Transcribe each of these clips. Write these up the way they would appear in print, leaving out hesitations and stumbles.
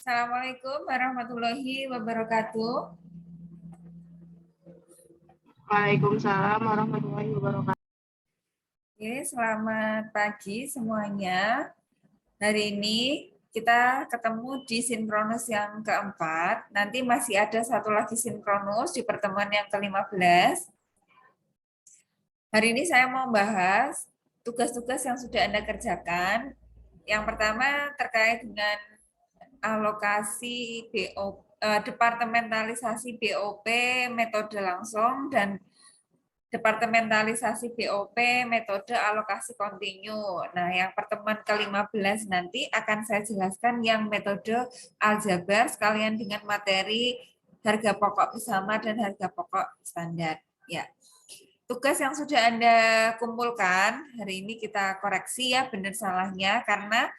Assalamualaikum warahmatullahi wabarakatuh. Waalaikumsalam warahmatullahi wabarakatuh. Oke, selamat pagi semuanya. Hari ini kita ketemu di sinkronus yang keempat. Nanti masih ada satu lagi sinkronus di pertemuan yang ke-15. Hari ini saya mau bahas tugas-tugas yang sudah Anda kerjakan. Yang pertama terkait dengan alokasi departementalisasi BOP metode langsung dan departementalisasi BOP metode alokasi kontinu. Nah, yang pertemuan ke-15 nanti akan saya jelaskan yang metode aljabar sekalian dengan materi harga pokok bersama dan harga pokok standar. Ya. Tugas yang sudah Anda kumpulkan, hari ini kita koreksi ya benar salahnya karena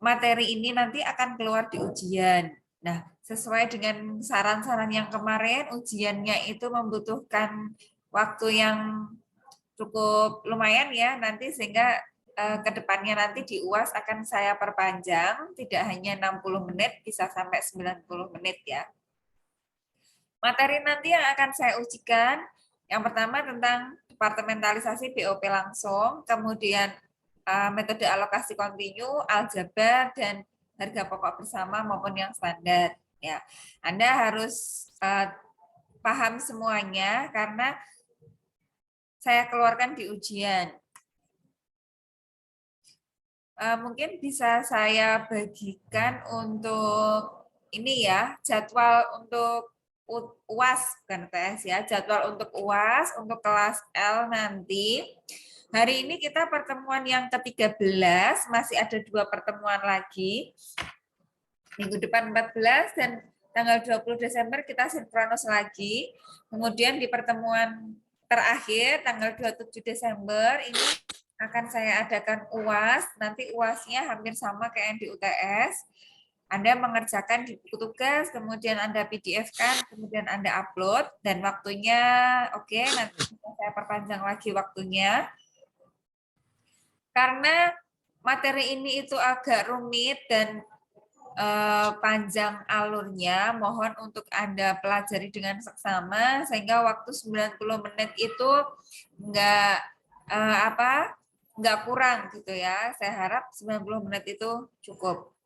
materi ini nanti akan keluar di ujian. Nah, sesuai dengan saran-saran yang kemarin, ujiannya itu membutuhkan waktu yang cukup lumayan ya nanti sehingga ke depannya nanti di UAS akan saya perpanjang, tidak hanya 60 menit, bisa sampai 90 menit ya. Materi nanti yang akan saya ujikan, yang pertama tentang departementalisasi BOP langsung, kemudian metode alokasi kontinu, aljabar, dan harga pokok bersama maupun yang standar. Ya, Anda harus paham semuanya karena saya keluarkan di ujian. Mungkin bisa saya bagikan untuk ini ya, jadwal untuk UAS, bukan UTS ya, jadwal untuk UAS, untuk kelas L nanti. Hari ini kita pertemuan yang ke-13, masih ada 2 pertemuan lagi. Minggu depan 14 dan tanggal 20 Desember kita sinkronus lagi. Kemudian di pertemuan terakhir tanggal 27 Desember ini akan saya adakan UAS. Nanti UASnya hampir sama kayak yang di UTS. Anda mengerjakan di buku tugas, kemudian Anda PDF-kan, kemudian Anda upload, dan waktunya oke, nanti saya perpanjang lagi waktunya. Karena materi ini itu agak rumit dan panjang alurnya, mohon untuk Anda pelajari dengan seksama sehingga waktu 90 menit itu enggak enggak kurang gitu ya. Saya harap 90 menit itu cukup.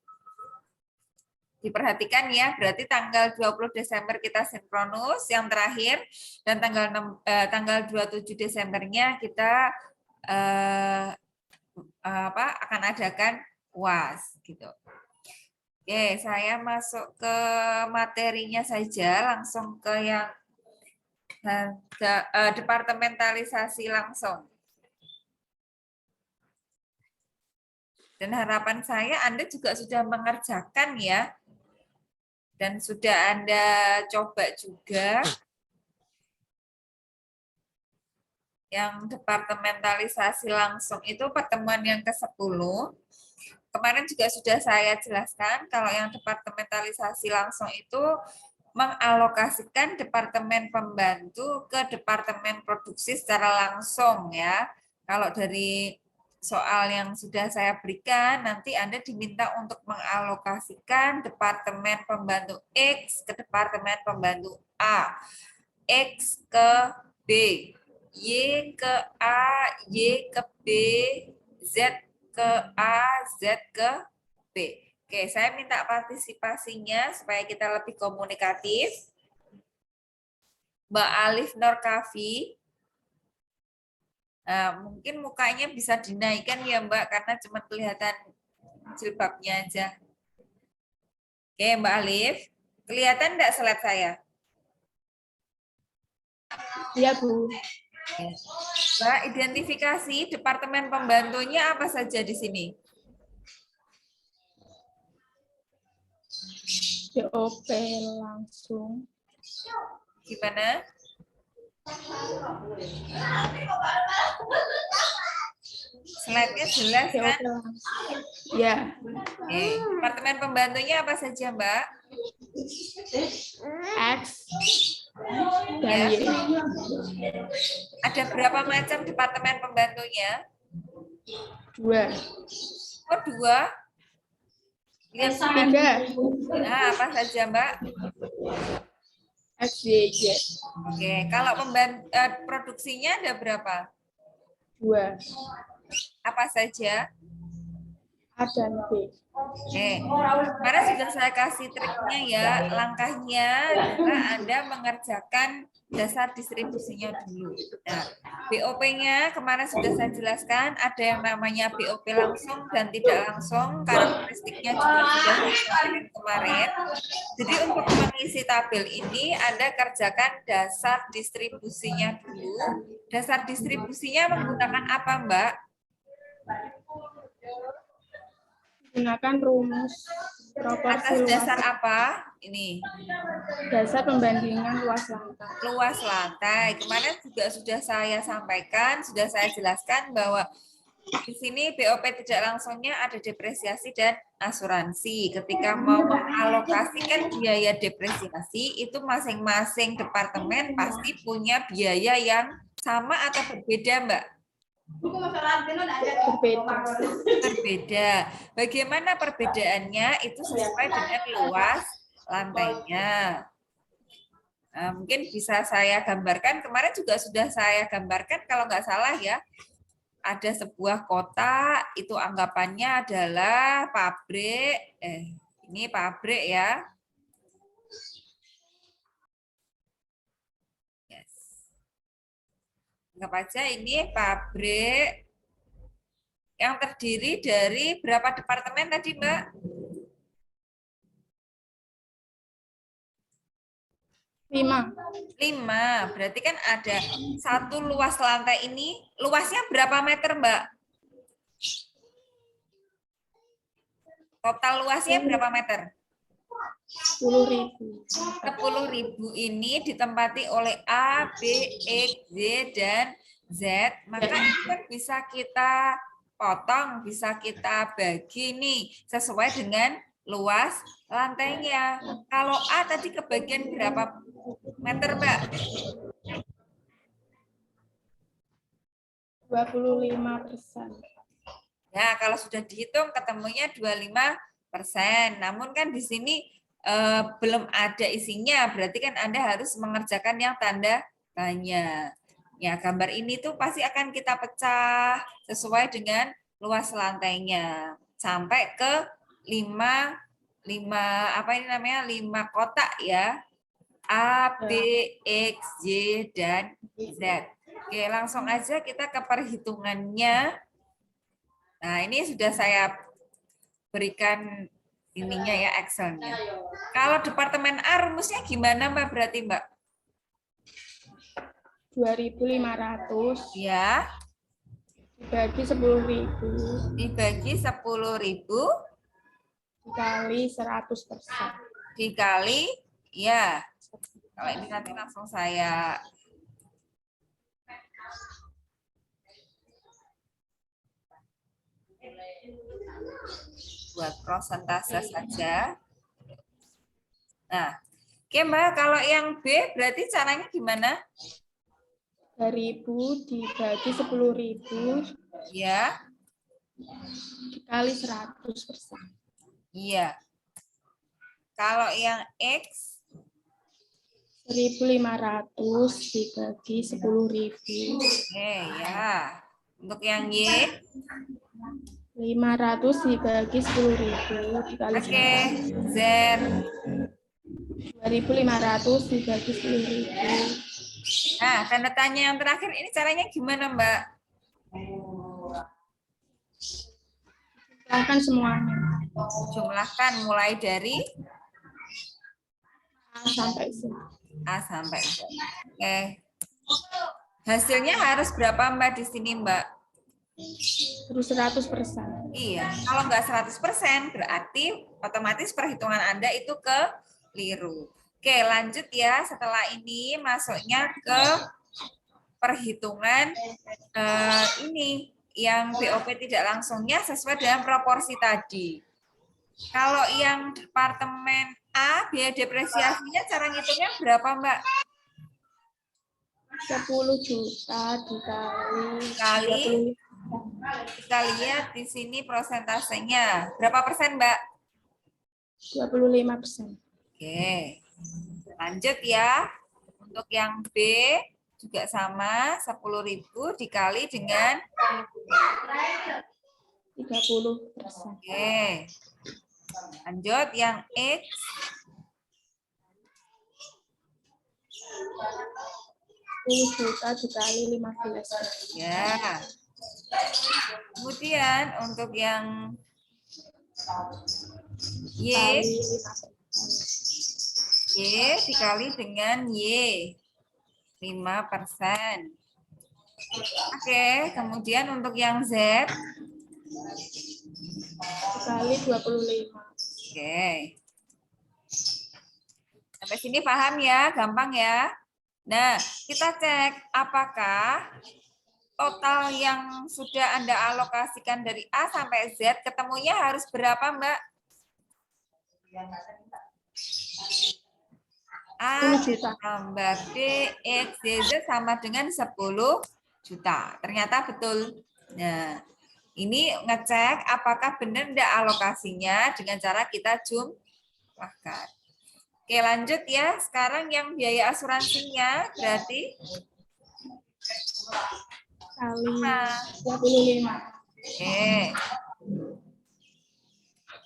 Diperhatikan ya, berarti tanggal 20 Desember kita sinkronus yang terakhir dan tanggal 27 Desembernya kita akan adakan UAS gitu. Oke, saya masuk ke materinya saja, langsung ke yang departementalisasi langsung. Dan harapan saya Anda juga sudah mengerjakan ya, dan sudah Anda coba juga yang departementalisasi langsung itu pertemuan yang ke-10. Kemarin juga sudah saya jelaskan kalau yang departementalisasi langsung itu mengalokasikan departemen pembantu ke departemen produksi secara langsung ya. Kalau dari soal yang sudah saya berikan, nanti Anda diminta untuk mengalokasikan departemen pembantu X ke departemen pembantu A, X ke B, Y ke A, Y ke B, Z ke A, Z ke B. Oke, saya minta partisipasinya supaya kita lebih komunikatif. Mbak Alif Norkafi. Nah, mungkin mukanya bisa dinaikkan ya Mbak, karena cuma kelihatan jilbabnya aja. Oke, Mbak Alif. Kelihatan enggak slide saya? Iya, Bu. Mbak, identifikasi departemen pembantunya apa saja di sini? BOP langsung. Gimana? Slide-nya jelas kan? Ya. Departemen pembantunya apa saja, Mbak? X dan Ya. Y. Ada berapa macam departemen pembantunya? 2. Oh, 2. Ingat 3. nah, apa saja, Mbak? X, Y, Z. Oke, kalau produksinya ada berapa? 2. Apa saja? A dan B. Oke, karena sudah saya kasih triknya ya, langkahnya adalah Anda mengerjakan dasar distribusinya dulu. Nah, BOP-nya kemarin sudah saya jelaskan, ada yang namanya BOP langsung dan tidak langsung, karakteristiknya juga sudah saya sampaikan kemarin. Jadi untuk mengisi tabel ini, Anda kerjakan dasar distribusinya dulu. Dasar distribusinya menggunakan apa, Mbak? Gunakan rumus proporsi Atas luas. dasar apa? Ini. Dasar pembandingan luas lantai. Luas lantai. Kemarin juga sudah saya sampaikan, sudah saya jelaskan bahwa di sini BOP tidak langsungnya ada depresiasi dan asuransi. Ketika mau mengalokasikan biaya depresiasi, itu masing-masing departemen pasti punya biaya yang sama atau berbeda, Mbak? Berbeda. Berbeda. Bagaimana perbedaannya? Itu sesuai dengan luas lantainya. Nah, mungkin bisa saya gambarkan, kemarin juga sudah saya gambarkan kalau nggak salah ya, ada sebuah kota, itu anggapannya adalah pabrik, ini pabrik ya. Yes. Anggap aja ini pabrik yang terdiri dari berapa departemen tadi, Mbak? 5. 5. Berarti kan ada satu luas lantai ini, luasnya berapa meter, Mbak? Total luasnya berapa meter? 10.000. 10.000 ini ditempati oleh A, B, X, Z, dan Z, maka itu kan bisa kita potong, bisa kita bagi nih sesuai dengan luas lantainya. Kalau A tadi kebagian berapa meter, Mbak? 25%. Nah, kalau sudah dihitung ketemunya 25%. Namun kan di sini belum ada isinya, berarti kan Anda harus mengerjakan yang tanda tanya. Ya, gambar ini tuh pasti akan kita pecah sesuai dengan luas lantainya sampai ke 5 apa ini namanya? 5 kotak ya. A, B, X, Y, dan Z. Oke, langsung aja kita ke perhitungannya. Nah, ini sudah saya berikan ininya ya, Excel-nya. Kalau departemen A rumusnya gimana, Mbak? Berarti, Mbak? 2.500 Ya, dibagi 10.000 dibagi 10.000 dikali 100%. dikali, ya. Kalau ini nanti langsung saya buat prosentase saja. Nah, oke Mbak, kalau yang B berarti caranya gimana? 3.000 dibagi 10.000 Ya, dikali 100%. iya. Kalau yang X, 1.500 dibagi 10.000 oke ya. Untuk yang Y, 500 dibagi 10.000 dikali oke, Z, 2.500 dibagi 10.000. nah, tanda tanya yang terakhir ini caranya gimana, Mbak? Silahkan semuanya. Jumlahkan mulai dari A sampai Z. A sampai Z. Oke. Hasilnya harus berapa, Mbak, di sini, Mbak? Terus 100%. Iya, kalau nggak 100% berarti otomatis perhitungan Anda itu keliru. Oke, lanjut ya. Setelah ini masuknya ke perhitungan ini yang BOP tidak langsungnya sesuai dengan proporsi tadi. Kalau yang departemen A, biaya depresiasinya cara ngitungnya berapa, Mbak? 10 juta dikali 30. Kita lihat di sini prosentasenya. Berapa persen, Mbak? 25%. Oke. Lanjut ya. Untuk yang B juga sama, 10.000 dikali dengan 30%. Oke. Lanjut yang X. 10 juta dikali 15. Ya. Kemudian untuk yang Y, Kali 5%. Y dikali dengan Y. 5%. Oke, kemudian untuk yang Z. Dikali 25. Oke. Sampai sini paham ya? Gampang ya? Nah, kita cek apakah total yang sudah Anda alokasikan dari A sampai Z ketemunya harus berapa, Mbak? A 10 juta. tambah B, X, Y, Z sama dengan 10 juta. Ternyata betul. Nah, ini ngecek apakah benar enggak alokasinya dengan cara kita jumlahkan. Oke, lanjut ya. Sekarang yang biaya asuransinya berarti Kali apa? 25. Oke.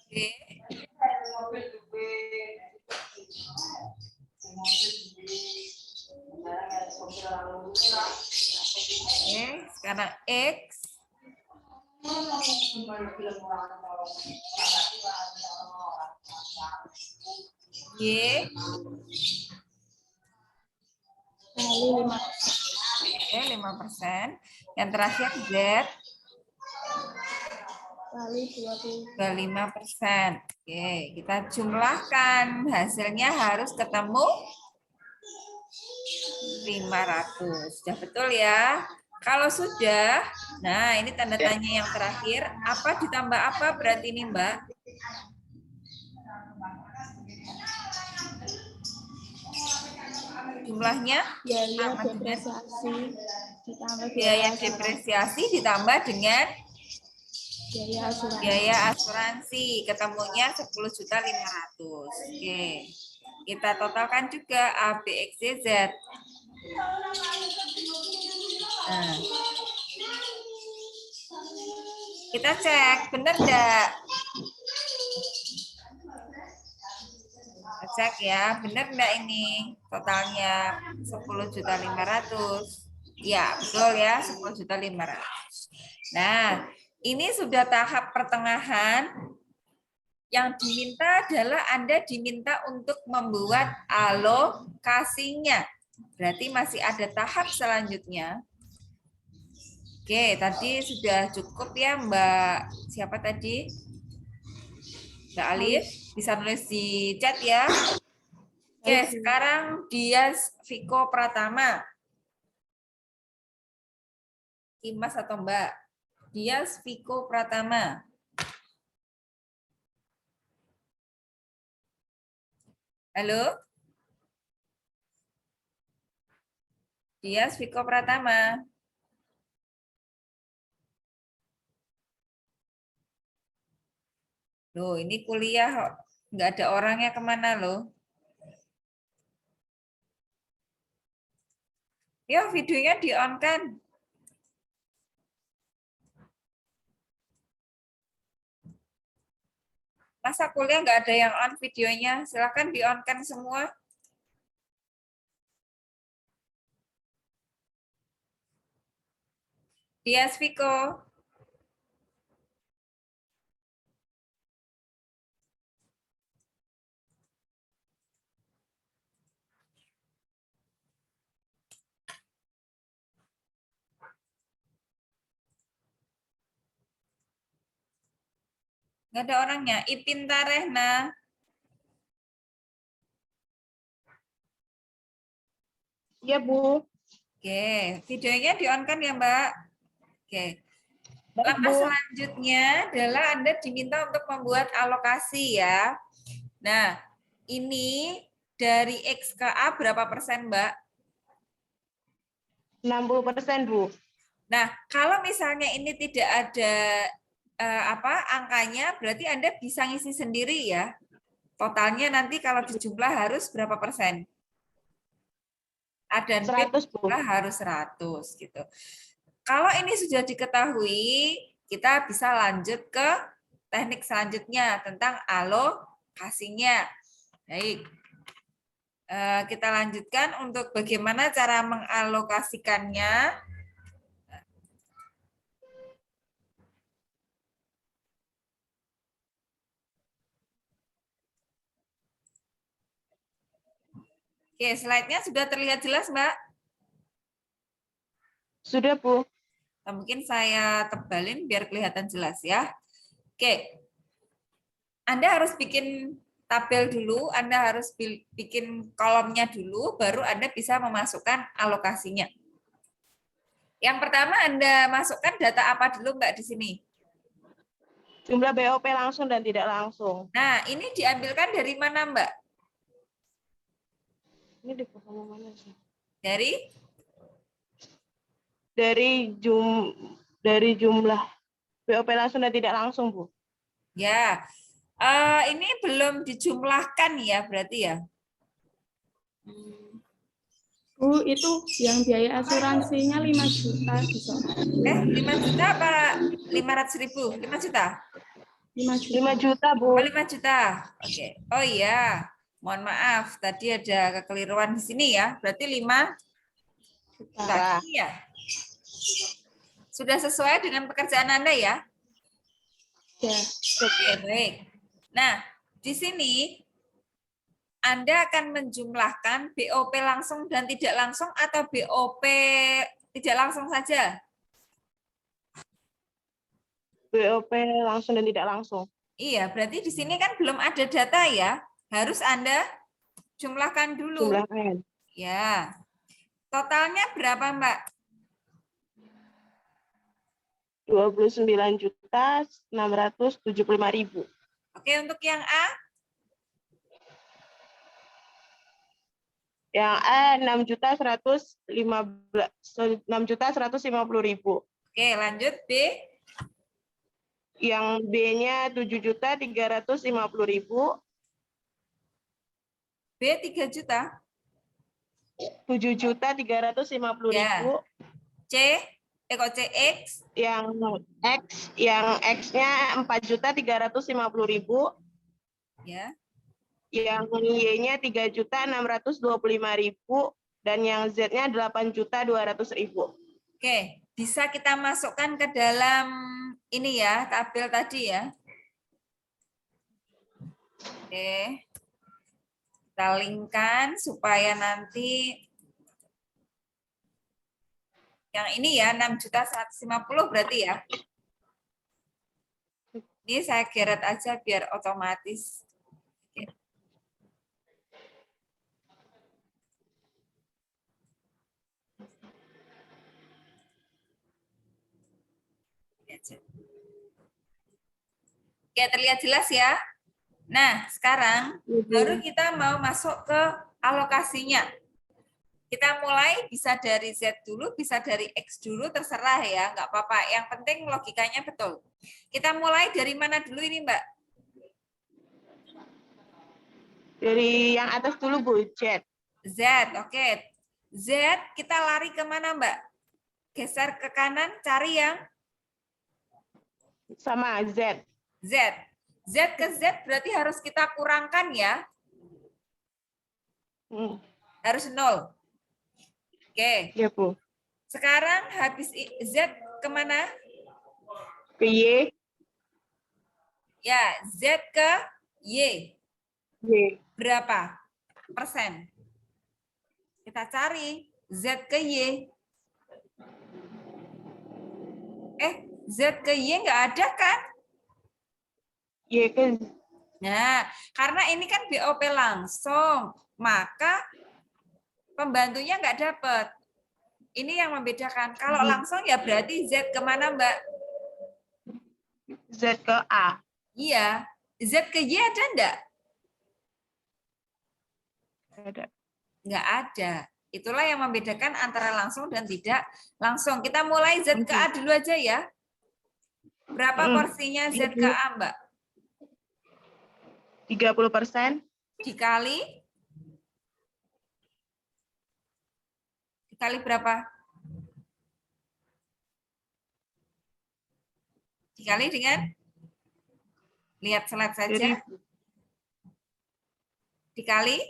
Oke. Oke, sekarang X. Y. Kali 5%. Oke, 5%. Yang terakhir Z. Kali 20. 25%. Oke, kita jumlahkan. Hasilnya harus ketemu 500. Sudah betul ya? Kalau sudah, nah ini tanda tanya yang terakhir. Apa ditambah apa berarti ini, Mbak? Jumlahnya Biaya sama dengan depresiasi ditambah biaya depresiasi ditambah dengan biaya asuransi. biaya asuransi. Ketemunya 10.500.000. Oke. Kita totalkan juga A, B, X, Y, Z. Nah. Kita cek, benar enggak? Kita cek ya, benar enggak ini totalnya 10.500.000. Ya, betul ya, 10.500.000. Nah, ini sudah tahap pertengahan. Yang diminta adalah Anda diminta untuk membuat alokasinya. Berarti masih ada tahap selanjutnya. Oke, tadi sudah cukup ya Mbak. Siapa tadi? Mbak Alif. Bisa nulis di chat ya. Oke, sekarang Dias Viko Pratama. Imas atau Mbak? Dias Viko Pratama. Halo? Dias Viko Pratama. Loh, ini kuliah nggak ada orangnya kemana loh? Yo, videonya di-on kan? Masa kuliah nggak ada yang on videonya? Silakan di-on kan semua. Dias Viko. Nggak ada orangnya. Ipin Tarehna. Iya, Bu. Oke, videonya di-on kan ya, Mbak? Oke. Baik, Langkah Bu. selanjutnya adalah Anda diminta untuk membuat alokasi ya. Nah, ini dari X ke A berapa persen, Mbak? 60%, Bu. Nah, kalau misalnya ini tidak ada angkanya, berarti Anda bisa ngisi sendiri ya. Totalnya nanti kalau dijumlah harus berapa persen? A dan B 100, Bu. dijumlah harus 100 gitu. Kalau ini sudah diketahui, kita bisa lanjut ke teknik selanjutnya tentang alokasinya. Baik. Kita lanjutkan untuk bagaimana cara mengalokasikannya. Oke, slide-nya sudah terlihat jelas, Mbak? Sudah, Bu. Nah, mungkin saya tebalin biar kelihatan jelas ya. Oke, Anda harus bikin tabel dulu, Anda harus bikin kolomnya dulu, baru Anda bisa memasukkan alokasinya. Yang pertama Anda masukkan data apa dulu, Mbak, di sini? Jumlah BOP langsung dan tidak langsung. Nah, ini diambilkan dari mana, Mbak? Ini di kolom mana sih? Dari? Dari jumlah BOP langsung dan tidak langsung, Bu. Ya, ini belum dijumlahkan ya, berarti ya? Bu, itu yang biaya asuransinya 5 juta bisa. 5 juta apa 500.000? 5 juta? 5 juta. 5 juta, Bu. Oh, 5 juta. Oke. Oh iya, mohon maaf. Tadi ada kekeliruan di sini ya. Berarti 5 juta. Iya. Sudah sesuai dengan pekerjaan Anda ya? Ya. Oke, baik. Nah, di sini Anda akan menjumlahkan BOP langsung dan tidak langsung atau BOP tidak langsung saja? BOP langsung dan tidak langsung. Iya, berarti di sini kan belum ada data ya. Harus Anda jumlahkan dulu. Jumlahkan. Ya. Totalnya berapa, Mbak? 29.675.000. Oke, untuk yang A? Yang A 6.150.000. Oke, lanjut B. Yang B-nya 7.350.000. B 3 juta. 7.350.000. Ya. C, kok CX? Yang X-nya 4.350.000. Ya. Yang Y-nya 3.625.000 dan yang Z-nya 8.200.000. Oke, bisa kita masukkan ke dalam ini ya, tabel tadi ya. Oke. Kita linkkan supaya nanti yang ini ya 6.150 berarti ya. Ini saya geret aja biar otomatis. Oke. Oke, terlihat jelas ya. Nah, sekarang baru kita mau masuk ke alokasinya. Kita mulai bisa dari Z dulu, bisa dari X dulu, terserah ya, nggak apa-apa. Yang penting logikanya betul. Kita mulai dari mana dulu ini, Mbak? Dari yang atas dulu, Bu, Z. Z, oke. Z, kita lari kemana, Mbak? Geser ke kanan, cari yang? Sama Z. Z. Z ke Z berarti harus kita kurangkan ya. Harus 0. Oke. Ya, Bu. Sekarang habis Z kemana? Ke Y. Ya, Z ke Y. Y. Berapa persen? Kita cari Z ke Y. Z ke Y nggak ada kan? Y ke. Nah, karena ini kan BOP langsung, maka pembantunya nggak dapat. Ini yang membedakan. Kalau langsung ya berarti Z kemana, Mbak? Z ke A. Iya. Z ke Y ada enggak? Ada. Nggak ada. Itulah yang membedakan antara langsung dan tidak langsung. Kita mulai Z ke A dulu aja ya. Berapa porsinya Z ke A, Mbak? 30%. Dikali berapa? Dikali dengan, lihat slide saja. 1000. Dikali,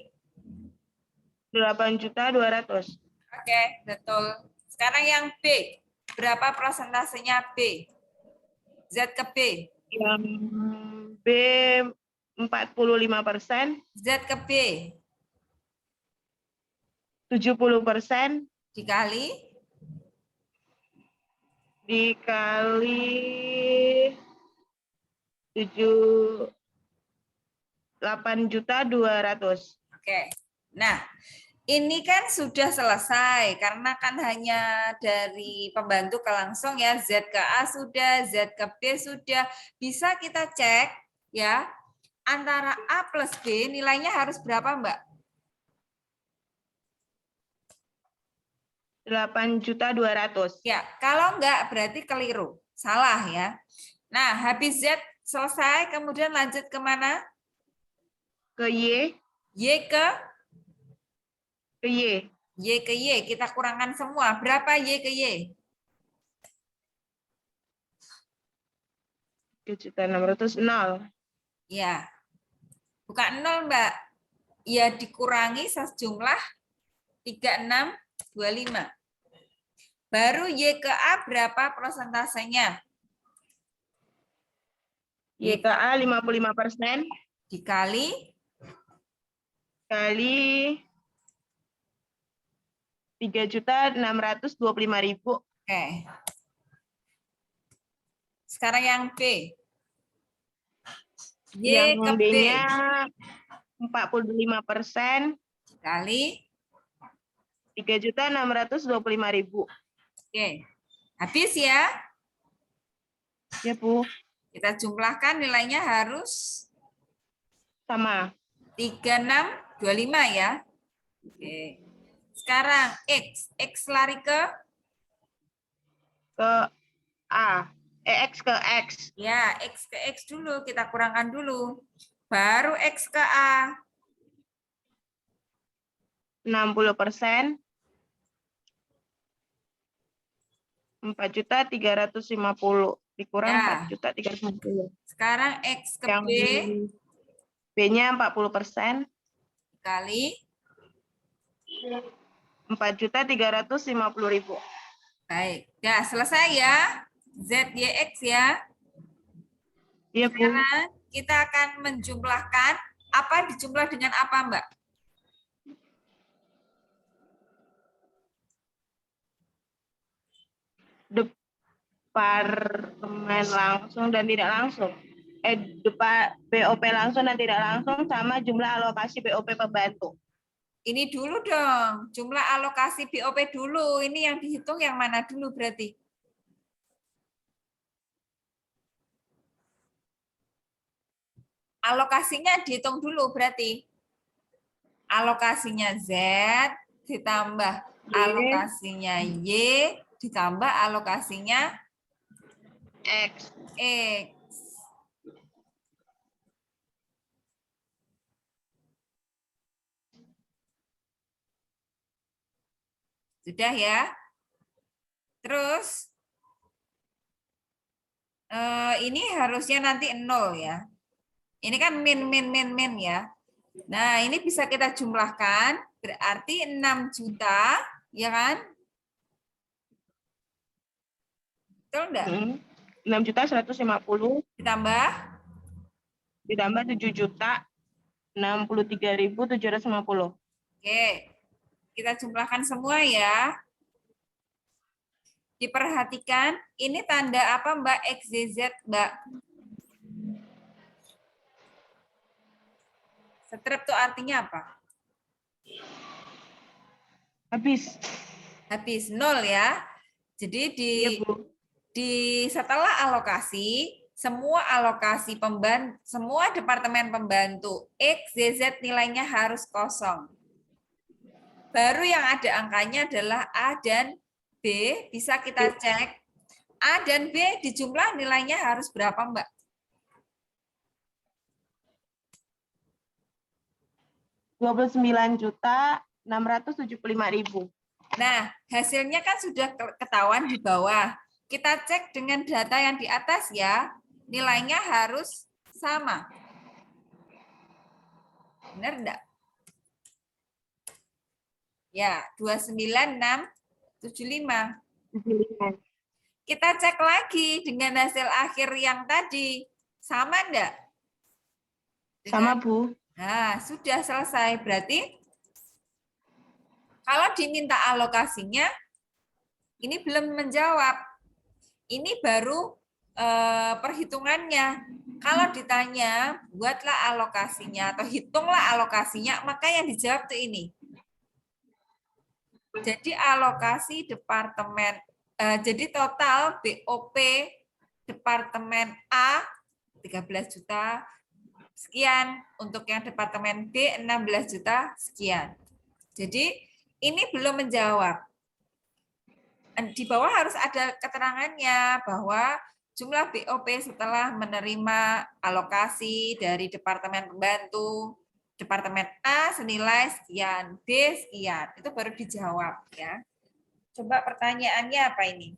8.200.000. oke, betul. Sekarang yang B, berapa persentasenya B? Z ke B. Yang B 45%, Z ke B 70%, dikali dikali 8.200.000. Oke. Nah, ini kan sudah selesai karena kan hanya dari pembantu ke langsung ya, Z ke A sudah, Z ke B sudah. Bisa kita cek ya, antara A plus B nilainya harus berapa, Mbak? 8.200.000. Ya, kalau enggak berarti keliru. Salah ya. Nah, habis Z selesai, kemudian lanjut ke mana? Ke Y, Y ke ke Y. Y ke Y. Kita kurangkan semua. Berapa Y ke Y? 3.600.000. Ya, bukan 0, Mbak. Ya dikurangi sejumlah 3625. Baru Y ke A berapa persentasenya? Y ke A 55% Dikali kali 3.625.000. oke. Sekarang yang B. Y Yang ke B B-nya 45% dikali 3.625.000. oke. Habis ya. Ya, Bu. Kita jumlahkan nilainya harus Sama. 3625 ya. Oke. Sekarang X lari ke A. X ke X. ya, X ke X dulu, kita kurangkan dulu. Baru X ke A. 60%. 4.350.000 dikurang Ya. 4.350.000. Sekarang X ke Yang B B-nya 40% kali 4.350.000. baik. Ya, selesai ya. ZYX ya. Iya, Bu. Sekarang kita akan menjumlahkan apa dijumlah dengan apa, Mbak? Departemen langsung dan tidak langsung. BOP langsung dan tidak langsung sama jumlah alokasi BOP pembantu. Ini dulu dong, jumlah alokasi BOP dulu. Ini yang dihitung yang mana dulu berarti? Alokasinya dihitung dulu berarti. Alokasinya Z ditambah alokasinya Y ditambah alokasinya X. X. Sudah ya. Terus ini harusnya nanti 0 ya. Ini kan min ya. Nah, ini bisa kita jumlahkan, berarti 6 juta, ya kan? Betul enggak? 6.150.000 Ditambah, ditambah 7.063.750. oke. Kita jumlahkan semua ya. Diperhatikan, ini tanda apa Mbak? XZZ, Mbak? Strip itu artinya apa? Habis. Habis 0 ya. Jadi Iya, Bu. setelah alokasi, semua alokasi pembantu, semua departemen pembantu X, Z nilainya harus kosong. Baru yang ada angkanya adalah A dan B, bisa kita cek. A dan B dijumlah nilainya harus berapa, Mbak? 29.675.000. Nah, hasilnya kan sudah ketahuan di bawah. Kita cek dengan data yang di atas ya. Nilainya harus sama. Benar enggak? Ya, 29675. Kita cek lagi dengan hasil akhir yang tadi. Sama enggak? Sama, Bu. Nah, sudah selesai. Berarti kalau diminta alokasinya, ini belum menjawab. Ini baru perhitungannya. Kalau ditanya, buatlah alokasinya atau hitunglah alokasinya, maka yang dijawab tuh ini. Jadi alokasi departemen, jadi total BOP departemen A 13 juta sekian, untuk yang departemen B 16 juta sekian. Jadi ini belum menjawab. Di bawah harus ada keterangannya bahwa jumlah BOP setelah menerima alokasi dari departemen pembantu, departemen A senilai sekian, B sekian, itu baru dijawab ya. Coba pertanyaannya apa ini?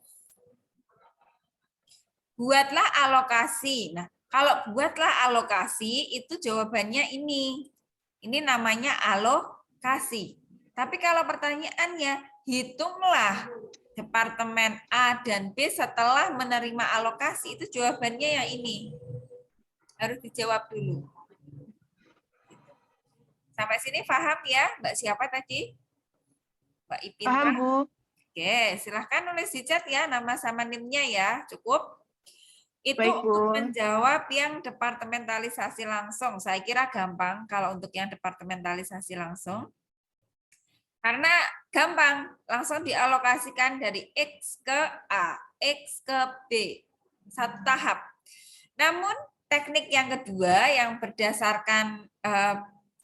Buatlah alokasi. Nah, kalau buatlah alokasi itu jawabannya ini. Ini namanya alokasi. Tapi kalau pertanyaannya hitunglah departemen A dan B setelah menerima alokasi, itu jawabannya yang ini. Harus dijawab dulu. Sampai sini paham ya, Mbak siapa tadi? Mbak Ipin. Paham, Bu. Oke, silahkan nulis di chat ya, nama sama NIM-nya ya, cukup. Itu Baik, untuk Bu. menjawab yang departementalisasi langsung. Saya kira gampang kalau untuk yang departementalisasi langsung. Karena gampang, langsung dialokasikan dari X ke A, X ke B. Satu tahap. Namun teknik yang kedua yang berdasarkan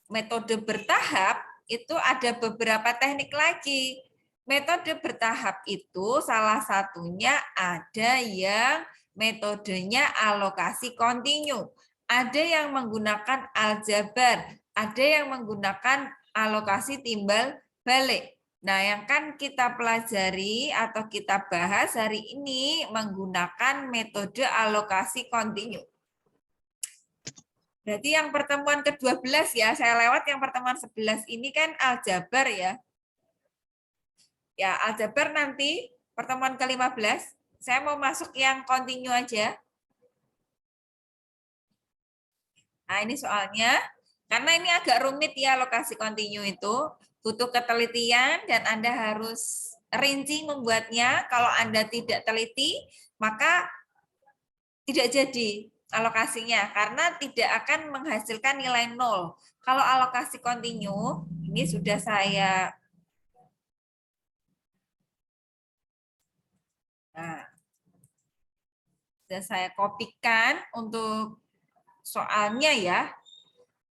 metode bertahap, itu ada beberapa teknik lagi. Metode bertahap itu salah satunya ada yang metodenya alokasi kontinu. Ada yang menggunakan aljabar, ada yang menggunakan alokasi timbal balik. Nah, yang kan kita pelajari atau kita bahas hari ini menggunakan metode alokasi kontinu. Berarti yang pertemuan ke-12 ya, saya lewat yang pertemuan 11 ini kan aljabar ya. Ya, aljabar nanti pertemuan ke-15, saya mau masuk yang kontinu aja. Nah, ini soalnya, karena ini agak rumit ya alokasi kontinu itu, butuh ketelitian dan Anda harus rinci membuatnya. Kalau Anda tidak teliti, maka tidak jadi alokasinya, karena tidak akan menghasilkan nilai 0. Kalau alokasi kontinu, ini sudah saya kopikan untuk soalnya ya.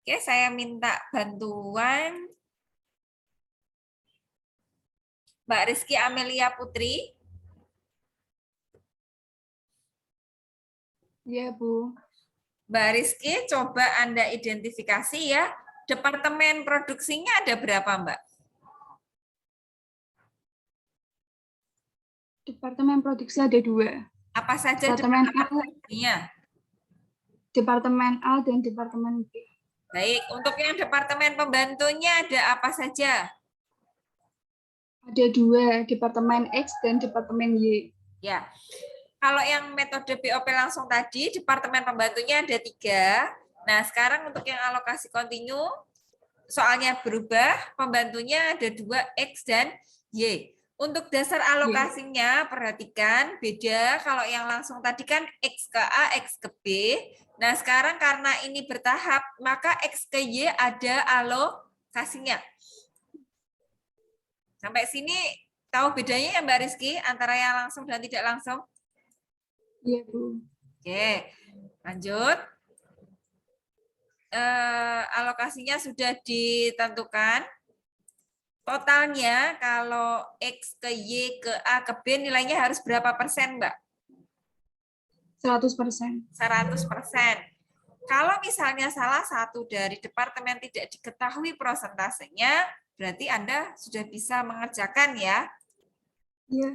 Oke, saya minta bantuan Mbak Rizky Amelia Putri. Iya, Bu. Mbak Rizky, coba Anda identifikasi ya, departemen produksinya ada berapa, Mbak? Departemen produksi ada 2. Apa saja Departemen departemen A, produksinya? Departemen A dan Departemen B. Baik, untuk yang departemen pembantunya ada apa saja? Ada 2, Departemen X dan Departemen Y. Ya, kalau yang metode BOP langsung tadi, departemen pembantunya ada 3. Nah, sekarang untuk yang alokasi kontinu, soalnya berubah, pembantunya ada 2, X dan Y. Untuk dasar alokasinya, perhatikan beda. Kalau yang langsung tadi kan X ke A, X ke B. Nah, sekarang karena ini bertahap, maka X ke Y ada alokasinya. Sampai sini tahu bedanya ya Mbak Rizky, antara yang langsung dan tidak langsung? Iya, Bu. Oke, lanjut. Alokasinya sudah ditentukan. Totalnya kalau X ke Y ke A ke B nilainya harus berapa persen, Mbak? 100%. 100%. Kalau misalnya salah satu dari departemen tidak diketahui prosentasenya, berarti Anda sudah bisa mengerjakan ya. Iya.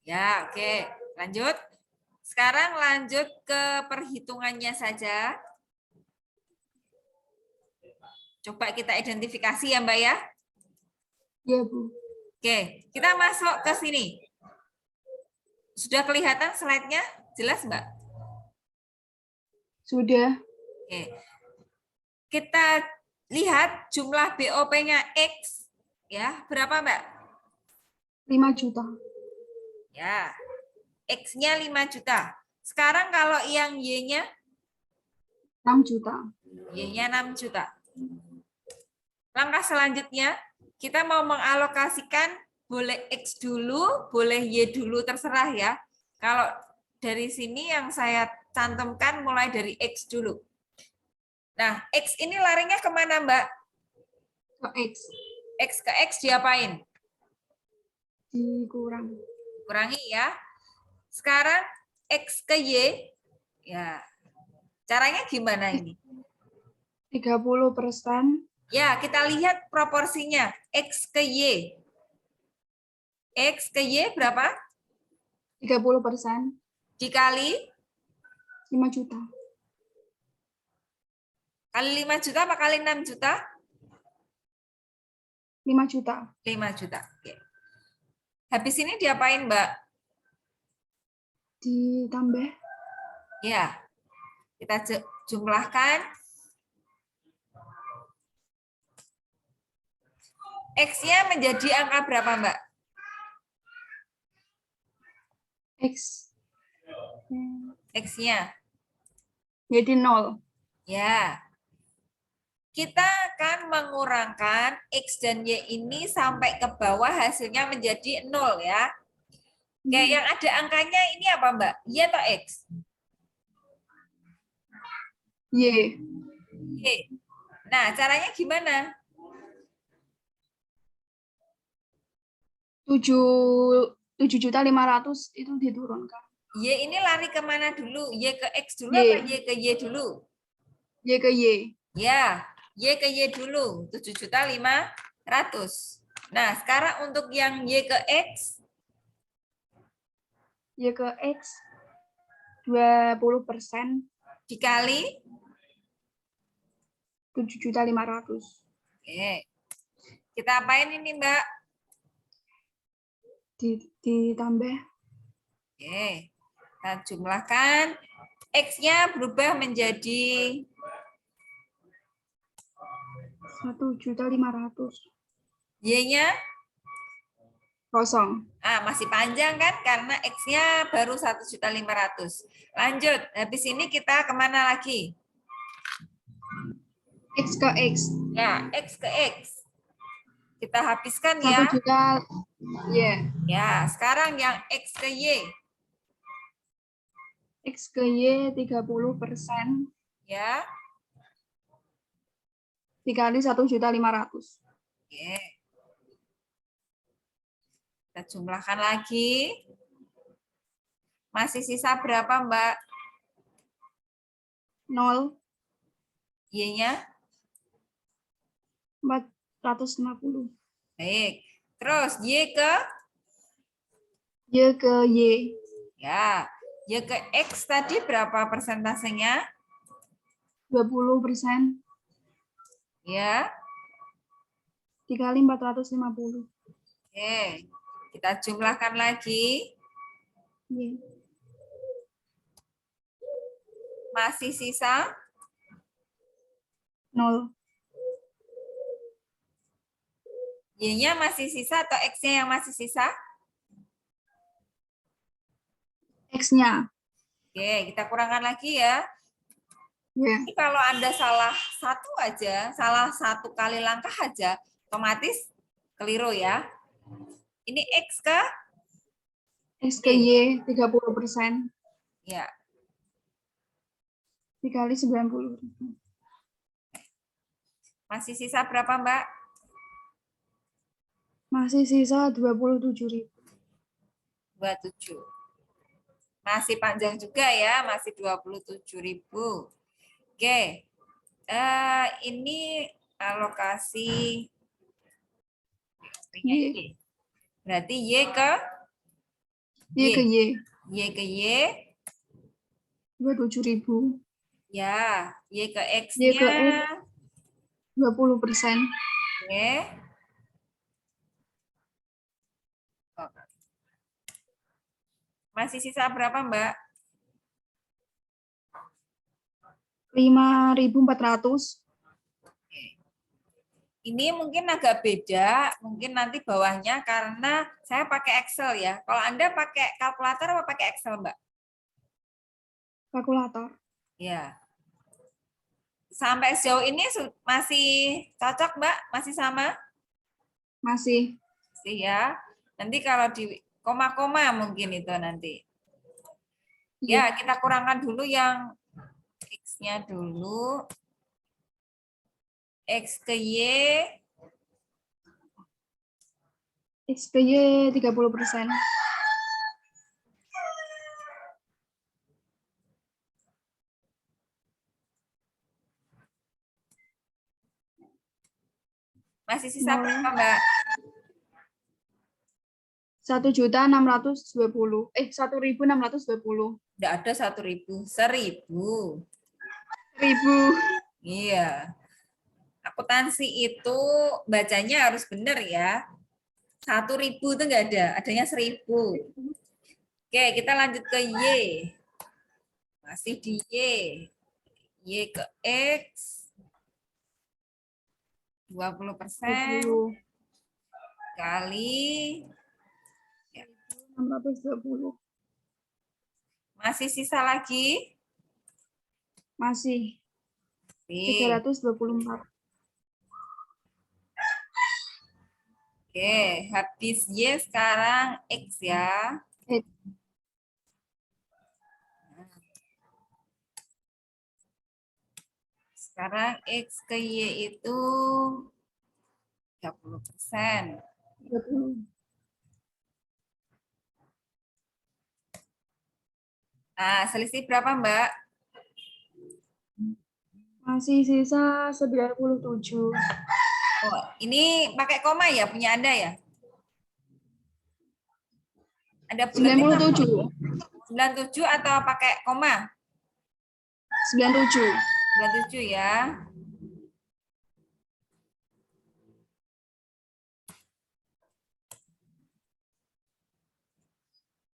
Ya, oke. Lanjut. Sekarang lanjut ke perhitungannya saja. Coba kita identifikasi ya, Mbak ya. Iya, Bu. Oke, kita masuk ke sini. Sudah kelihatan slide-nya? Jelas, Mbak? Sudah. Oke. Kita lihat jumlah BOP-nya X. Ya, berapa, Mbak? 5 juta. Ya, X-nya 5 juta. Sekarang kalau yang Y-nya? 6 juta. Y-nya 6 juta. Langkah selanjutnya, kita mau mengalokasikan boleh X dulu, boleh Y dulu, terserah ya. Kalau dari sini yang saya cantumkan mulai dari X dulu. Nah, X ini larinya kemana, Mbak? Ke X. X ke X diapain? Dikurang. Kurangi ya. Sekarang X ke Y, ya. Caranya gimana ini? 30%. Ya, kita lihat proporsinya. X ke Y. X ke Y berapa? 30%. Dikali 5 juta. kali 5 juta apa kali 6 juta? 5 juta. 5 juta. Oke. Habis ini diapain, Mbak? Ditambah. Ya, kita jumlahkan. X-nya menjadi angka berapa, Mbak? X. X-nya. Jadi 0. Ya. Kita akan mengurangkan X dan Y ini sampai ke bawah hasilnya menjadi 0 ya. Oke, yang ada angkanya ini apa, Mbak? Y atau X? Y. Y. Nah, caranya gimana? 7.500.000 itu diturunkan. Y ini lari kemana dulu? Y ke X dulu Y. apa Y ke Y dulu? Y ke Y. Ya, Y ke Y dulu, 7.500.000. Nah, sekarang untuk yang Y ke X, Y ke X 20% dikali 7.500.000. oke. Kita apain ini, Mbak? Ditambah Oke. Kita jumlahkan. X-nya berubah menjadi 1.500.000. Y-nya Kosong. masih panjang kan karena X-nya baru 1.500.000. Lanjut, habis ini kita kemana lagi? X ke X. Ya, X ke X. Kita habiskan 1 ya. juta. Y. Ya, sekarang yang X ke Y. X ke Y 30%. Ya, Dikali 1.500.000. oke. Kita jumlahkan lagi. Masih sisa berapa, Mbak? 0. Y-nya? 450. Baik. Terus Y ke? Y ke Y. Ya. Y ke X tadi berapa persentasenya? 20%. Ya. Dikali 450. Oke. Kita jumlahkan lagi. Y. Masih sisa? 0. Y-nya masih sisa atau X-nya yang masih sisa? X-nya. Oke, kita kurangkan lagi ya. Y. Jadi kalau Anda salah satu aja, salah satu kali langkah aja, otomatis keliru ya. Ini X ke? X ke Y 30%. Ya. Dikali 90. Masih sisa berapa, Mbak? Masih sisa 27.000. 27. Masih panjang juga ya, masih 27.000. Oke. Ini alokasi Y. berarti Y ke Y ke Y. Y ke Y, 27.000. ya. Y ke Y X-nya, ke X 20%. oke. Masih sisa berapa, Mbak? 5.400. Ini mungkin agak beda, mungkin nanti bawahnya karena saya pakai Excel ya. Kalau Anda pakai kalkulator atau pakai Excel, Mbak? Kalkulator. Ya. Sampai sejauh ini masih cocok, Mbak? Masih sama? Masih. Sih ya. Nanti kalau di koma-koma mungkin itu nanti. Ya, kita kurangkan dulu yang X-nya dulu. X ke Y, X ke Y 30%. masih sisa Nol. berapa, Mbak? 1.620. 1.620. Tidak ada 1.000, 1.000. 1.000. Iya. Akuntansi itu bacanya harus benar ya. 1.000 itu enggak ada, adanya 1.000. Oke, kita lanjut ke Y. Masih di Y. Y ke X. 20% 20. kali. 620. Masih sisa lagi? Masih. Oke. 324. Oke, habis Y sekarang X ya. X. Sekarang X ke Y itu 30%. 30. Nah, selisih berapa, Mbak? Masih sisa 97. Oh, ini pakai koma ya punya Anda ya? Ada bulatnya 97. 97 atau pakai koma? 97. 97 ya.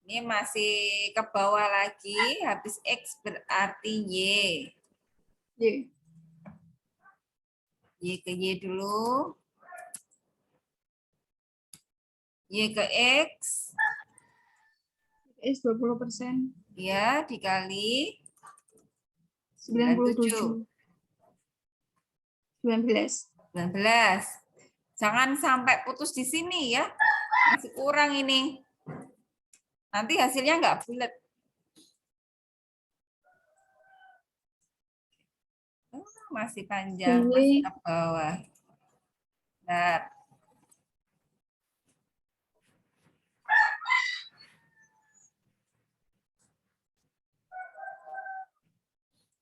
Ini masih ke bawah lagi, habis X berarti Y. Y. Y ke Y dulu. Y ke X, X 20%. ya, dikali 97. 19. 19. Jangan sampai putus di sini ya. Masih kurang ini. Nanti hasilnya nggak bulat. Masih panjang, masih ke bawah. Bentar.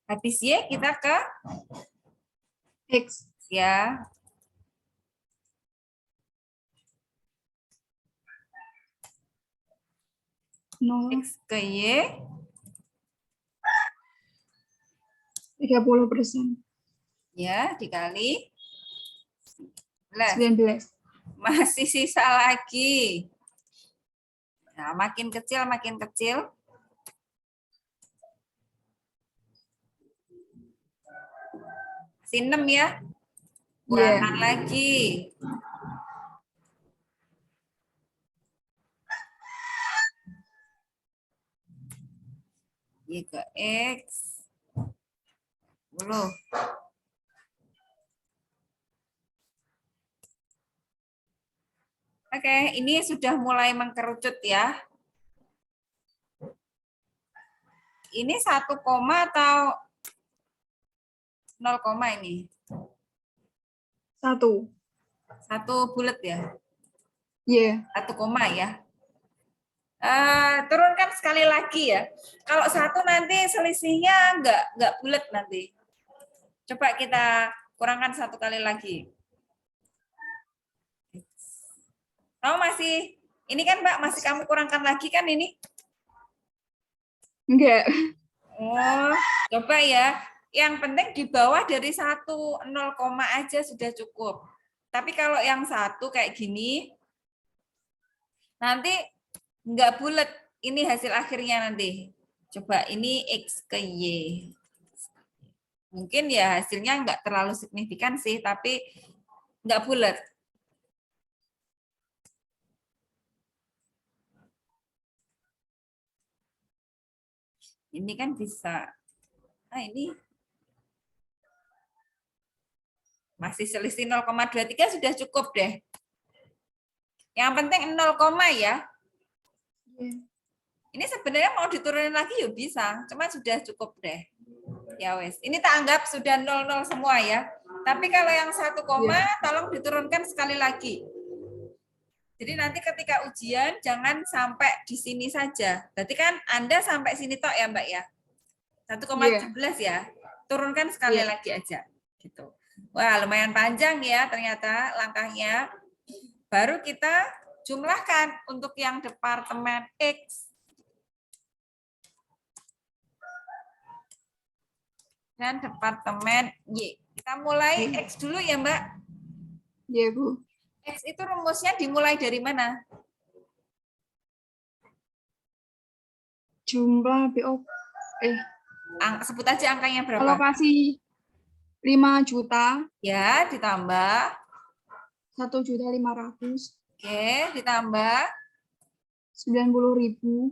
Habis Y kita ke X. ya. Nol. X ke Y. 30%. Ya, dikali 19. 19. Masih sisa lagi. Nah, makin kecil, makin kecil. Masih 6 ya. Kurangkan lagi. Y ke X. 10. Oke, ini sudah mulai mengkerucut ya. Ini 1 koma atau 0 koma ini? 1. 1 bulat ya? Y. 1 koma ya. Turunkan sekali lagi ya. Kalau 1 nanti selisihnya nggak bulat nanti. Coba kita kurangkan satu kali lagi. Kamu masih, ini kan Mbak, masih kamu kurangkan lagi kan ini? Enggak. Oh, coba ya. Yang penting di bawah dari 1, 0, aja sudah cukup. Tapi kalau yang satu kayak gini, nanti nggak bulat. Ini hasil akhirnya nanti. Coba ini X ke Y. Mungkin ya hasilnya nggak terlalu signifikan sih, tapi nggak bulat. Ini kan bisa. Nah, ini masih selisih 0,23 sudah cukup deh. Yang penting 0, ya. Iya. Ini sebenarnya mau diturunin lagi ya bisa, cuma sudah cukup deh. Ya wes, ini tak anggap sudah 0 semua ya. Tapi kalau yang 1, tolong diturunkan sekali lagi. Jadi nanti ketika ujian jangan sampai di sini saja. Berarti kan Anda sampai sini tok ya Mbak ya. 1,17 ya. Turunkan sekali lagi aja. Gitu. Wah, lumayan panjang ya ternyata langkahnya. Baru kita jumlahkan untuk yang departemen X dan departemen Y. Kita mulai X dulu ya Mbak. Iya, Bu. X itu rumusnya dimulai dari mana? Jumlah BO Sebut aja angkanya berapa? alokasi 5 juta, Ya, ditambah. 1.500.000, Oke, ditambah 90.000,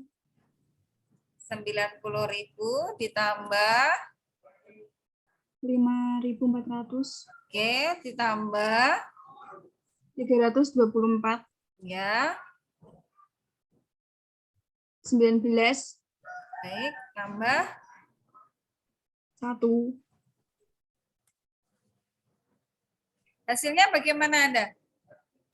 90.000, ditambah. 5.400, Oke, ditambah. 324, Ya, 19, baik. Tambah. 1. Hasilnya bagaimana Anda?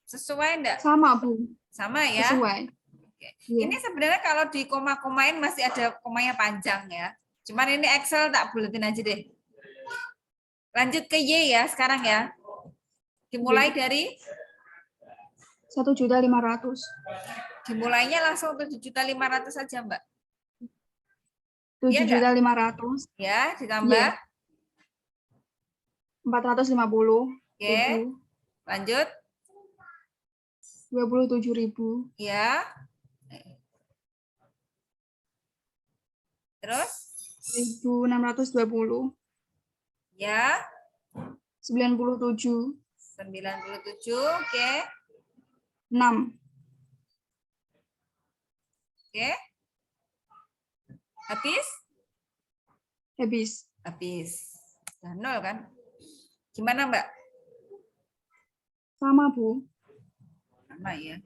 Sesuai enggak? Sama, Bu. Sama ya? Sesuai. Oke. Iya. Ini sebenarnya kalau di koma-komain masih ada komanya panjang ya. Cuman ini Excel tak buletin aja deh. Lanjut ke Y ya sekarang ya. Dimulai dari 1.500.000, dimulainya langsung 7.500.000 saja, Mbak. Iya 7.500.000, Ya, ditambah. 450.000, Oke. Lanjut. 27.000, Ya. Terus? 1.620, Ya. 97, 97. Oke. 6. Oke. Habis? Habis. Habis. Nah, 0 kan? Gimana, Mbak? Sama, Bu. Sama ya.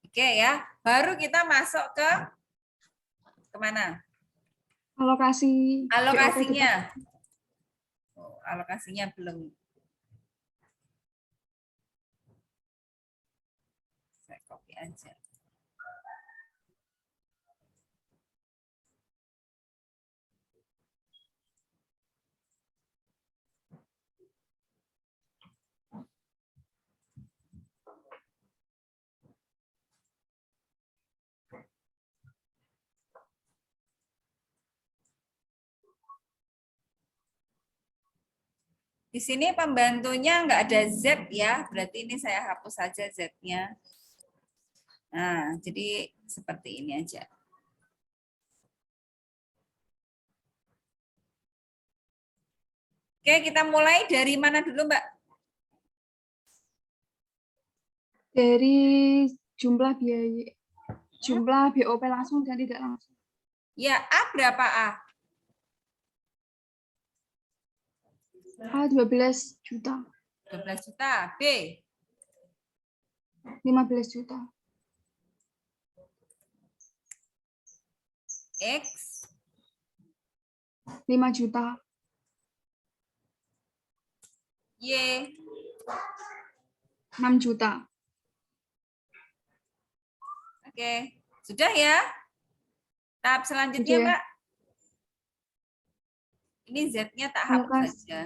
Oke ya. Baru kita masuk ke kemana? Alokasi. Alokasinya. Oh, alokasinya belum. Saya copy aja. Di sini pembantunya nggak ada Z ya, berarti ini saya hapus saja Z-nya. Nah, jadi seperti ini aja. Oke, kita mulai dari mana dulu, Mbak? Dari jumlah biaya, jumlah BOP langsung dan tidak langsung. Ya, A berapa A? A 12 juta, 12 juta. B? 15 juta, X? 5 juta, Y? 6 juta, Oke. Z? Sudah ya? Tahap selanjutnya, Sudah. Mbak. Ini Z-nya tak hapus Alokasi. saja.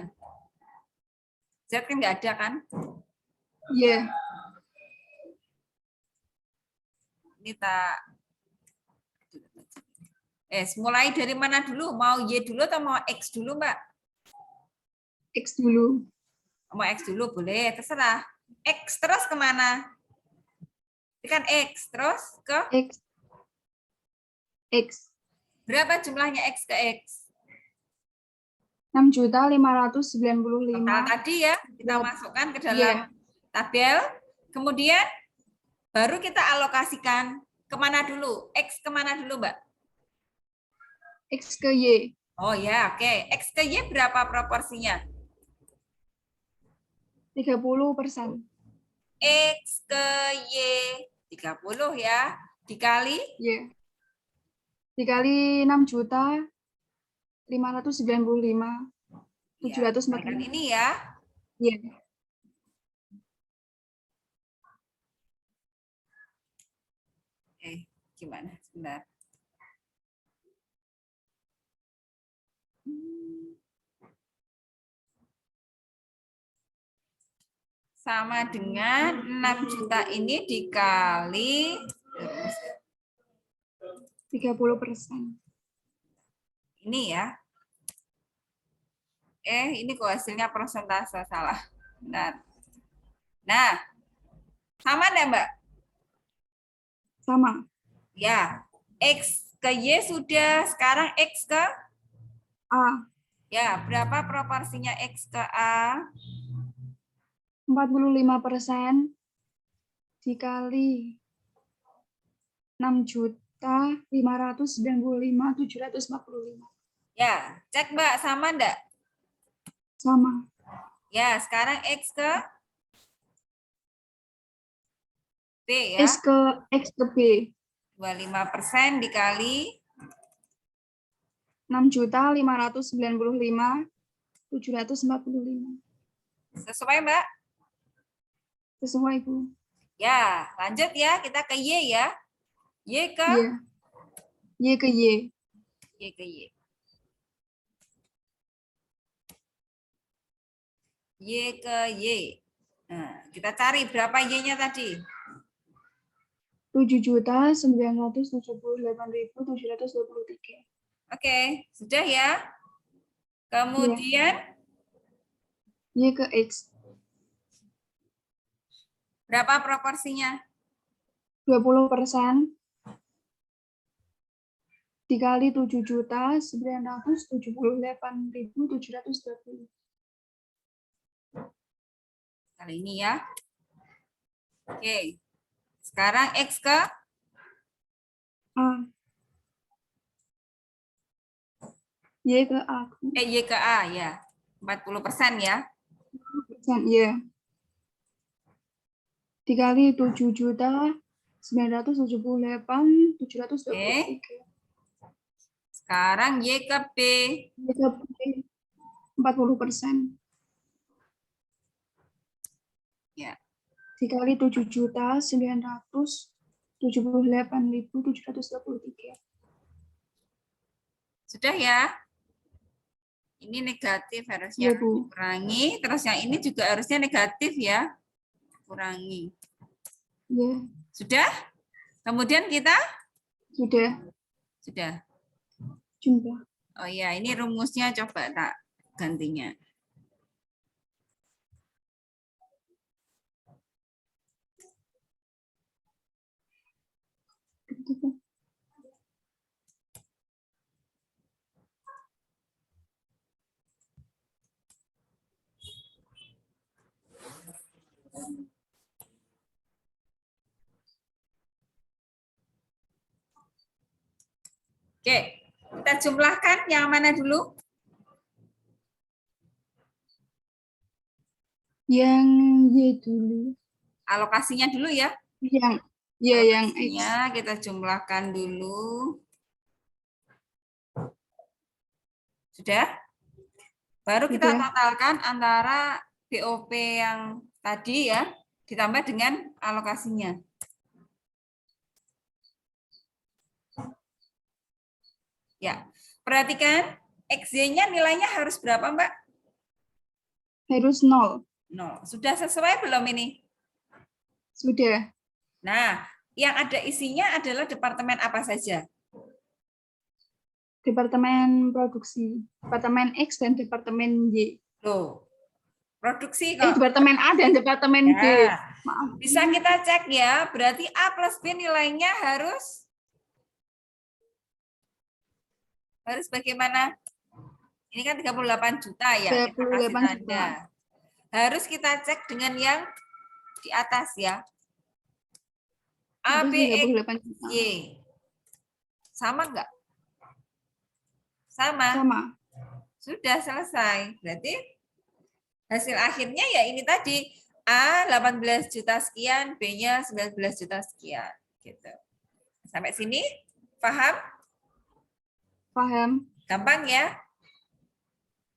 Z kan nggak ada kan? Iya. Ini tak. Mulai dari mana dulu? Mau Y dulu atau mau X dulu, Mbak? X dulu. Mau X dulu boleh, terserah. X terus kemana? Tekan X terus ke X. X. berapa jumlahnya X ke X? 6.595.000. Total tadi ya, kita Iya. masukkan ke Iya. dalam tabel. Kemudian baru kita alokasikan kemana dulu? X kemana dulu, Mbak? X ke Y. Oh ya, oke. X ke Y berapa proporsinya? 30%. X ke Y 30 ya. Dikali Iya. Dikali 6.595.745. ya, ini ya. Iya. Gimana? Sebentar. Sama dengan 6 juta ini dikali 30%. ini ya. Ini kok hasilnya persentase salah. Bentar. Nah, sama enggak, Mbak? Sama. Ya. X ke Y sudah, sekarang X ke A. ya, berapa proporsinya X ke A? 45% dikali 6.595.745. Ya, cek Mbak, sama enggak? Sama. Ya, sekarang X ke B ya. X ke B. 25% dikali 6.595.745. sesuai, Mbak? Sesuai, Bu. Ya, lanjut ya, kita ke Y ya. Y ke Iya. Y ke Y. Y ke Y. Y ke Y. Nah, kita cari berapa Y-nya tadi? 7.978.723. Oke, sudah ya. Kemudian Y ke X. berapa proporsinya? 20% dikali 7.978.720. Kali ini ya. Oke. Sekarang X ke A. Y ke A. Y ke A ya. 40% ya. Iya. Dikali 7.978.723. Sekarang Y ke B. Y ke B 40%. Ya. Dikali 7.978.723. Sudah ya. Ini negatif harusnya Iya, Bu. kurangi. Terus yang ini juga harusnya negatif ya. Kurangi. Iya. Sudah? Kemudian kita? Sudah. Sudah. Jumlah. Oh ya, ini rumusnya coba tak gantinya. Oke, kita jumlahkan yang mana dulu? Yang Y dulu. Alokasinya dulu ya. Yang yang X. Alokasinya kita jumlahkan dulu. Sudah? Baru kita Sudah. totalkan antara BOP yang tadi ya, ditambah dengan alokasinya. Ya, perhatikan XY-nya nilainya harus berapa, Mbak? Harus 0. 0. Sudah sesuai belum ini? Sudah. Nah, yang ada isinya adalah departemen apa saja? Departemen produksi. Departemen X dan Departemen Y. Loh, produksi kok. Departemen A dan Departemen B. Ya, Maaf. bisa kita cek ya, berarti A plus B nilainya harus bagaimana? Ini kan 38 juta ya, kita kasih 38 tanda. juta. Harus kita cek dengan yang di atas ya. A, Harus B, X, 38 juta. Y. Sama enggak? Sama. Sama. Sudah selesai. Berarti hasil akhirnya ya ini tadi. A 18 juta sekian, B-nya 19 juta sekian. Gitu. Sampai sini paham? Paham? Gampang ya?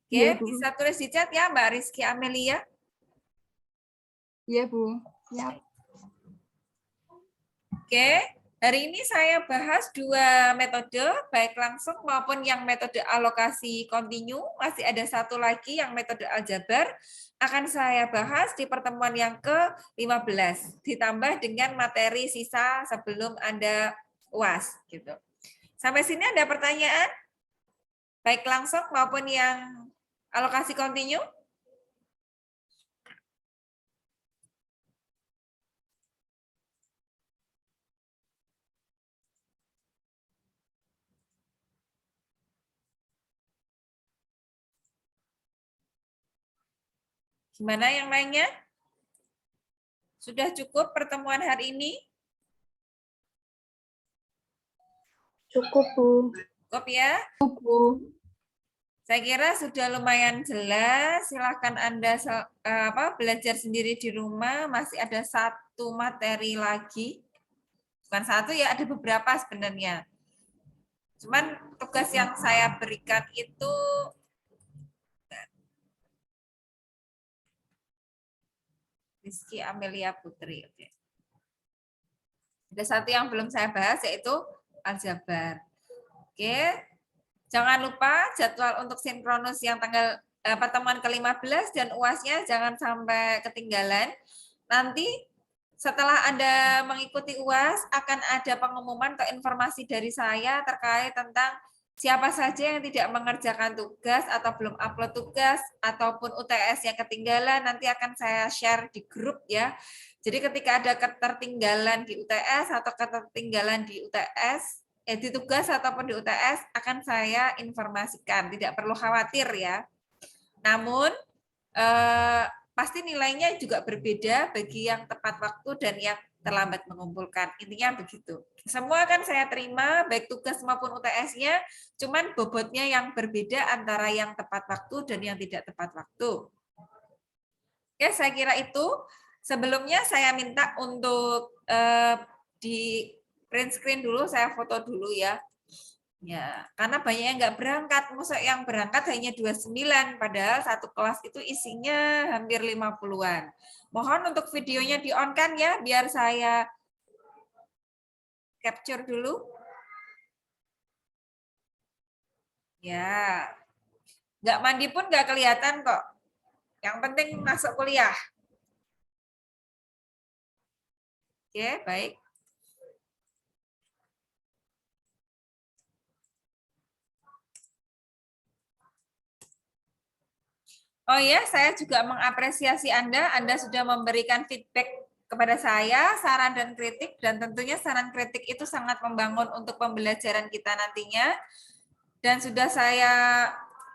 Oke, Iya, Bu. bisa tulis di chat ya Mbak Rizky Amelia. Iya, Bu. Siap. Oke, hari ini saya bahas 2 metode, baik langsung maupun yang metode alokasi kontinu. Masih ada satu lagi yang metode aljabar. Akan saya bahas di pertemuan yang ke-15. Ditambah dengan materi sisa sebelum Anda UAS. Gitu. Sampai sini ada pertanyaan? Baik langsung maupun yang alokasi kontinu? Gimana yang lainnya? Sudah cukup pertemuan hari ini? Cukup, Bu. Cukup ya? Bu. Saya kira sudah lumayan jelas. Silahkan Anda belajar sendiri di rumah. Masih ada satu materi lagi. Bukan satu ya, ada beberapa sebenarnya. Cuman tugas yang saya berikan itu Rizky Amelia Putri. Oke. Ada satu yang belum saya bahas yaitu aljabar. Oke. Jangan lupa jadwal untuk sinkronus yang tanggal pertemuan ke-15 dan UAS-nya jangan sampai ketinggalan. Nanti setelah Anda mengikuti UAS akan ada pengumuman atau informasi dari saya terkait tentang siapa saja yang tidak mengerjakan tugas atau belum upload tugas ataupun UTS yang ketinggalan nanti akan saya share di grup ya. Jadi ketika ada ketertinggalan di UTS atau ketertinggalan di UTS di tugas ataupun di UTS akan saya informasikan, tidak perlu khawatir ya. Namun pasti nilainya juga berbeda bagi yang tepat waktu dan yang terlambat mengumpulkan. Intinya begitu. Semua akan saya terima, baik tugas maupun UTS-nya, cuman bobotnya yang berbeda antara yang tepat waktu dan yang tidak tepat waktu. Oke, saya kira itu. Sebelumnya saya minta untuk di print screen dulu, saya foto dulu ya. Ya, karena banyak yang nggak berangkat. Maksudnya yang berangkat hanya 29, padahal satu kelas itu isinya hampir 50-an. Mohon untuk videonya di-on-kan ya, biar saya capture dulu. Ya, nggak mandi pun nggak kelihatan kok. Yang penting masuk kuliah. Oke, baik. Oh ya, saya juga mengapresiasi Anda sudah memberikan feedback kepada saya, saran dan kritik, dan tentunya saran kritik itu sangat membangun untuk pembelajaran kita nantinya. Dan sudah saya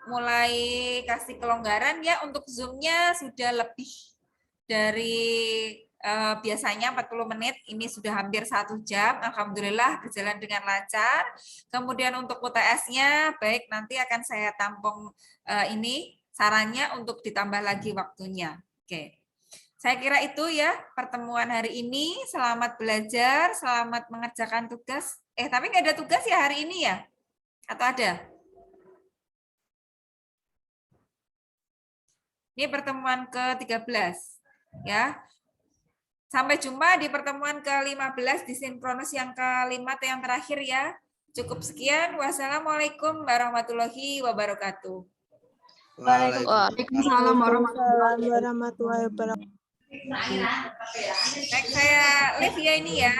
mulai kasih kelonggaran ya, untuk Zoom-nya sudah lebih dari biasanya 40 menit, ini sudah hampir 1 jam, Alhamdulillah berjalan dengan lancar. Kemudian untuk UTS-nya, baik nanti akan saya tampung ini, sarannya untuk ditambah lagi waktunya. Oke, saya kira itu ya pertemuan hari ini. Selamat belajar, selamat mengerjakan tugas. Tapi nggak ada tugas ya hari ini ya? Atau ada? Ini pertemuan ke-13 ya. Sampai jumpa di pertemuan ke-15 di sinkronus yang ke-5 atau yang terakhir ya. Cukup sekian. Wassalamualaikum warahmatullahi wabarakatuh. Waalaikumsalam warahmatullahi warahmatullahi wabarakatuh. Baik, saya live ya ini ya.